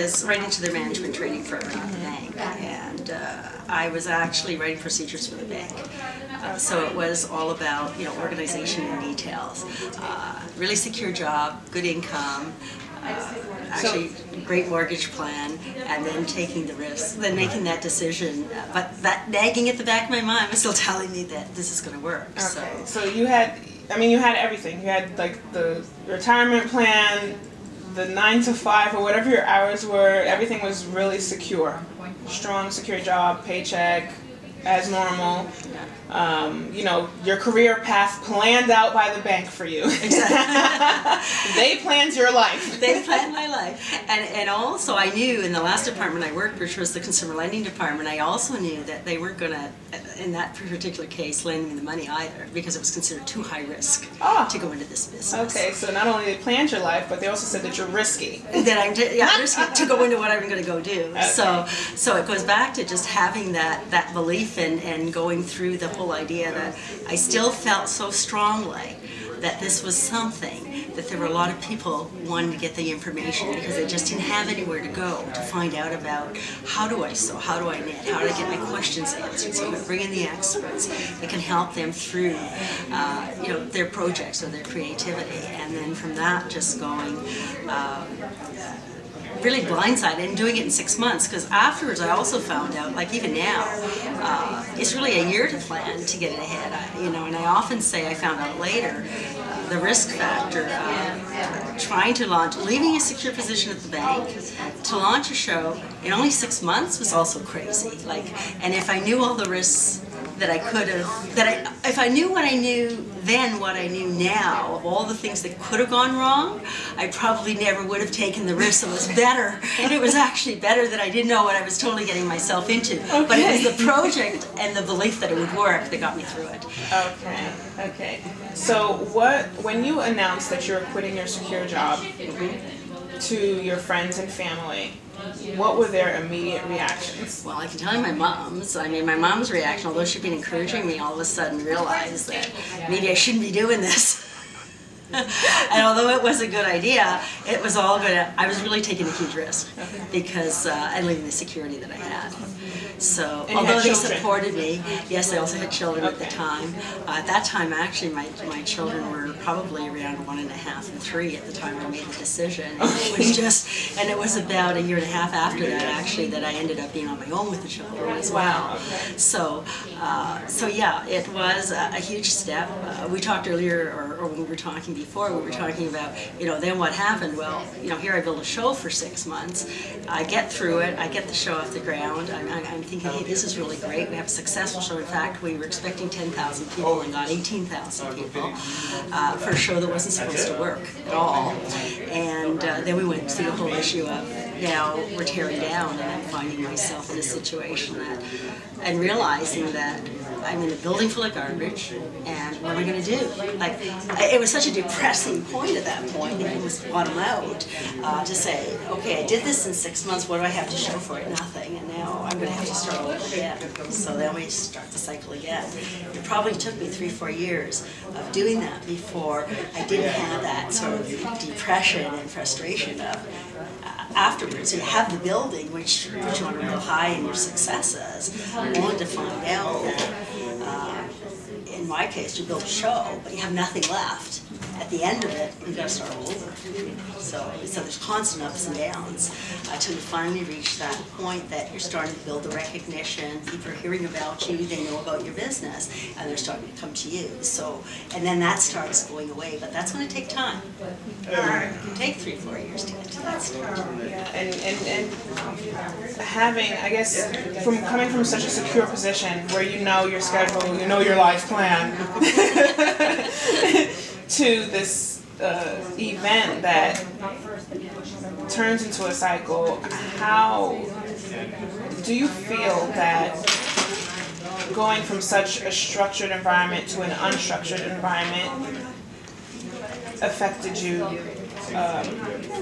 was right into the management training program at the bank, and I was actually writing procedures for the bank. So it was all about, you know, organization and details. Really secure job, good income, actually great mortgage plan, and then taking the risk, then making that decision. But that nagging at the back of my mind was still telling me that this is going to work. Okay. So you had, I mean, you had everything. You had like the retirement plan, the 9 to 5 or whatever your hours were. Everything was really secure. Strong, secure job, paycheck, as normal. You know, your career path planned out by the bank for you. Exactly. They planned your life. They planned my life. And also I knew in the last department I worked, which was the consumer lending department, I also knew that they weren't going to, in that particular case, lend me the money either, because it was considered too high risk to go into this business. Okay, so not only they planned your life, but they also said that you're risky. That I'm risky to go into what I'm going to go do. Okay. So it goes back to just having that belief and going through the whole idea that I still felt so strongly that this was something, that there were a lot of people wanting to get the information because they just didn't have anywhere to go to find out about how do I sew, how do I knit, how do I get my questions answered. So we bring in the experts that can help them through you know, their projects or their creativity, and then from that just going really blindsided and doing it in 6 months, because afterwards I also found out, like even now, it's really a year to plan to get it ahead. You know, and I often say I found out later the risk factor of trying to launch, leaving a secure position at the bank to launch a show in only 6 months was also crazy. Like, and if I knew all the risks that I could have, if I knew what I knew then, what I knew now, of all the things that could have gone wrong, I probably never would have taken the risk. So it was better. It was actually better that I didn't know what I was totally getting myself into. Okay. But it was the project and the belief that it would work that got me through it. Okay, okay. So when you announced that you were quitting your secure job to your friends and family, what were their immediate reactions? Well, I can tell you my mom's. I mean, my mom's reaction, although she'd been encouraging me, all of a sudden realized that maybe I shouldn't be doing this. And although it was a good idea, it was all good. I was really taking a huge risk because and leaving the security that I had. So, and although they supported me, yes, I also had children at the time. At that time, actually, my children were probably around 1.5 and 3 at the time I made the decision. And it was just, and it was about a year and a half after that, actually, that I ended up being on my own with the children as well. So, so yeah, it was a huge step. We talked earlier, or when we were talking before, we were talking about, you know, then what happened? Well, you know, here I build a show for 6 months. I get through it. I get the show off the ground. I'm thinking, hey, this is really great. We have a successful show. In fact, we were expecting 10,000 people and got 18,000 people for a show that wasn't supposed to work at all. And then we went through the whole issue of now we're tearing down, and I'm finding myself in a situation that, and realizing that I'm in a building full of garbage, and what am I going to do? Like, it was such a depressing point at that point, that it was bottom out, to say, okay, I did this in 6 months, what do I have to show for it? Nothing, and now I'm going to have to start all over again. So then we start the cycle again. It probably took me 3-4 years of doing that before I didn't have that sort of depression and frustration of, afterwards, you have the building, which puts you on a real high in your successes, only to find out that, in my case, you build a show, but you have nothing left. At the end of it, you've got to start all over. So there's constant ups and downs until you finally reach that point that you're starting to build the recognition. People are hearing about you, they know about your business, and they're starting to come to you. So, and then that starts going away, but that's going to take time. It can take 3-4 years to get to that stage. Yeah, and having, I guess, coming from such a secure position where you know your schedule, you know your life plan, to this event that turns into a cycle, how do you feel that going from such a structured environment to an unstructured environment affected you?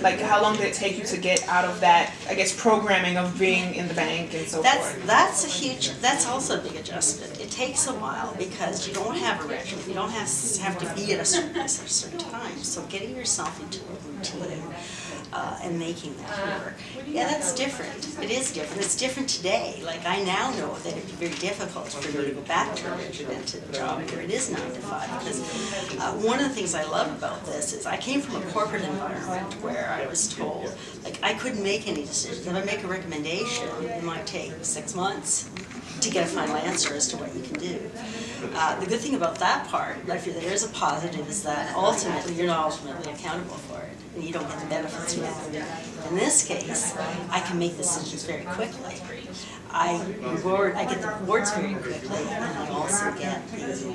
Like, how long did it take you to get out of that, I guess, programming of being in the bank and so forth? That's also a big adjustment. It takes a while because you don't have a regimen. You don't have to be at a certain time. So getting yourself into a routine and making that work. Yeah, that's different. It is different. It's different today. Like, I now know that it'd be very difficult for me to go back to a regimented job where it is 9 to 5, because one of the things I love about this is I came from a corporate environment where I was told, like, I couldn't make any decisions. If I make a recommendation, it might take 6 months to get a final answer as to what you can do. The good thing about that part, if there is a positive, is that ultimately you're not ultimately accountable for it, and you don't get the benefits from it. In this case, I can make decisions very quickly. I get the rewards very quickly, and I also get the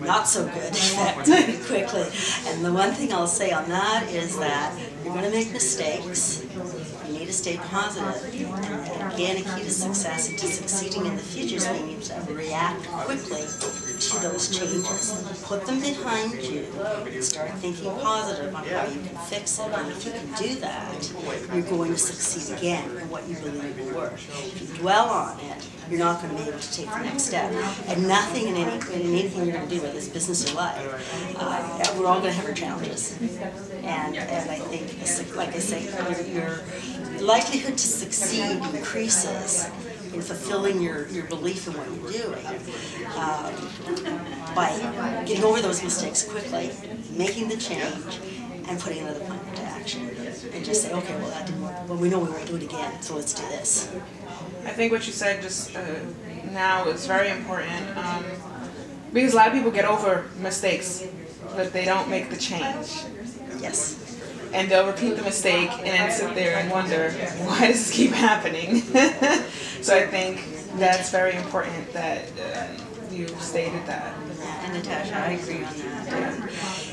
not so good effect very quickly. And the one thing I'll say on that is that you're going to make mistakes. You need to stay positive. And again, a key to success and to succeeding in the future is being able to react quickly to those changes. Put them behind you and start thinking positive on how you can fix it. And if you can do that, you're going to succeed again in what you believe will work. If you dwell on it, you're not going to be able to take the next step. And nothing in anything you're going to do, whether it's business or life, we're all going to have our challenges. And I think, like I say, your likelihood to succeed increases in fulfilling your belief in what you're doing by getting over those mistakes quickly, making the change, and putting another plan into action. And just say, okay, well, that didn't work. Well, we know we won't do it again, so let's do this. I think what you said just now is very important, because a lot of people get over mistakes, but they don't make the change. Yes. And they'll repeat the mistake and then sit there and wonder, why does this keep happening? So I think that's very important that you stated that. And Natasha, I agree on that.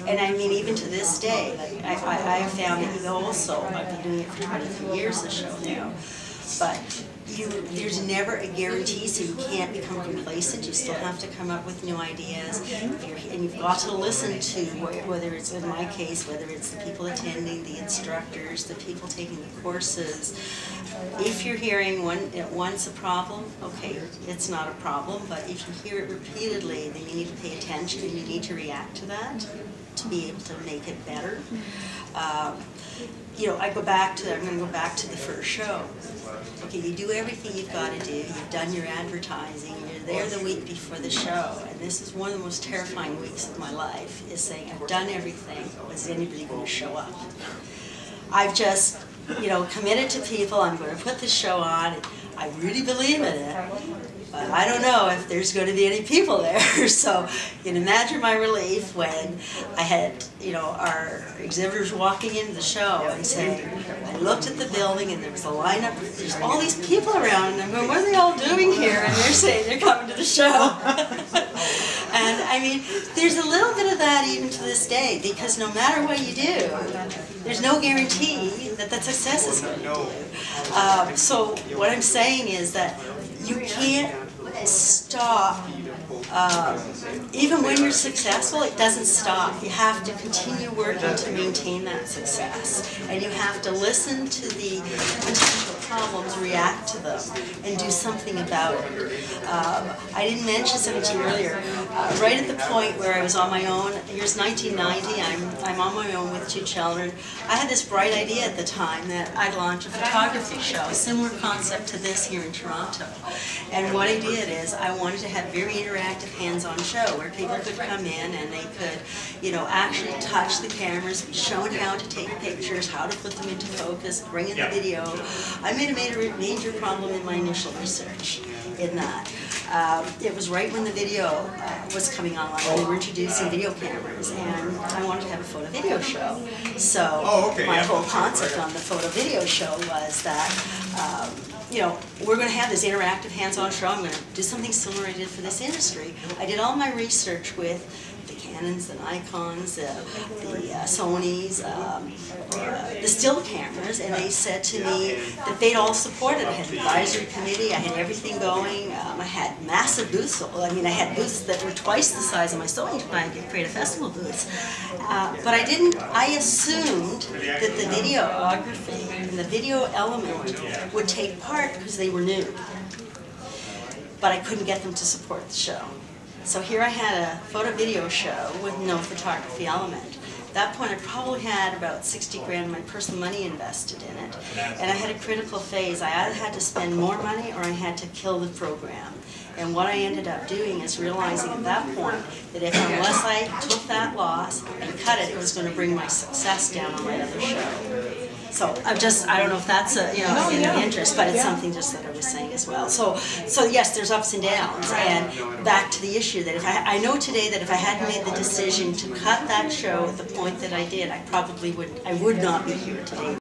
And I mean, even to this day, like I have found that also, I've been doing it for 23 years, the show now, but there's never a guarantee, so you can't become complacent. You still have to come up with new ideas, and you've got to listen to, whether it's in my case, whether it's the people attending, the instructors, the people taking the courses. If you're hearing once a problem, okay, it's not a problem, but if you hear it repeatedly, then you need to pay attention and you need to react to that to be able to make it better. You know, I'm going to go back to the first show. Okay, you do everything you've got to do. You've done your advertising. You're there the week before the show, and this is one of the most terrifying weeks of my life, is saying, I've done everything. Is anybody going to show up? I've just, committed to people. I'm going to put this show on. I really believe in it, but I don't know if there's going to be any people there. So you can imagine my relief when I had, our exhibitors walking into the show and saying, I looked at the building and there was a lineup, there's all these people around, and I'm going, what are they all doing here? And they're saying they're coming to the show. And I mean, there's a little bit of that even to this day, because no matter what you do, there's no guarantee that that success is going to do. So what I'm saying is that you can't stop. Even when you're successful, it doesn't stop. You have to continue working to maintain that success. And you have to listen to the potential problems, react to them, and do something about it. I didn't mention something to you earlier. Right at the point where I was on my own, here's 1990, I'm on my own with 2 children. I had this bright idea at the time that I'd launch a photography show, a similar concept to this here in Toronto. And what I did is I wanted to have a very interactive, hands-on show where people could come in and they could, actually touch the cameras, be shown how to take pictures, how to put them into focus, bring in the video. I made a major problem in my initial research in that. It was right when the video was coming online. We were introducing video cameras, and I wanted to have a photo video show. So my whole concept on the photo video show was that we're going to have this interactive hands-on show. I'm going to do something similar I did for this industry. I did all my research with the Canons, the Nikons, the Sonys, the still cameras, and they said to me that they'd all support it. I had an advisory committee, I had everything going, I had massive booths. I mean, I had booths that were twice the size of my Sony Creativ Festival booths. But I assumed that the videography and the video element would take part because they were new. But I couldn't get them to support the show. So here I had a photo video show with no photography element. at that point I probably had about 60 grand of my personal money invested in it. And I had a critical phase. I either had to spend more money or I had to kill the program. And what I ended up doing is realizing at that point that unless I took that loss and cut it, it was going to bring my success down on my other show. So I don't know if that's in the interest, but it's something just that I was saying as well. So yes, there's ups and downs. And back to the issue that if I know today that if I hadn't made the decision to cut that show at the point that I did, I would not be here today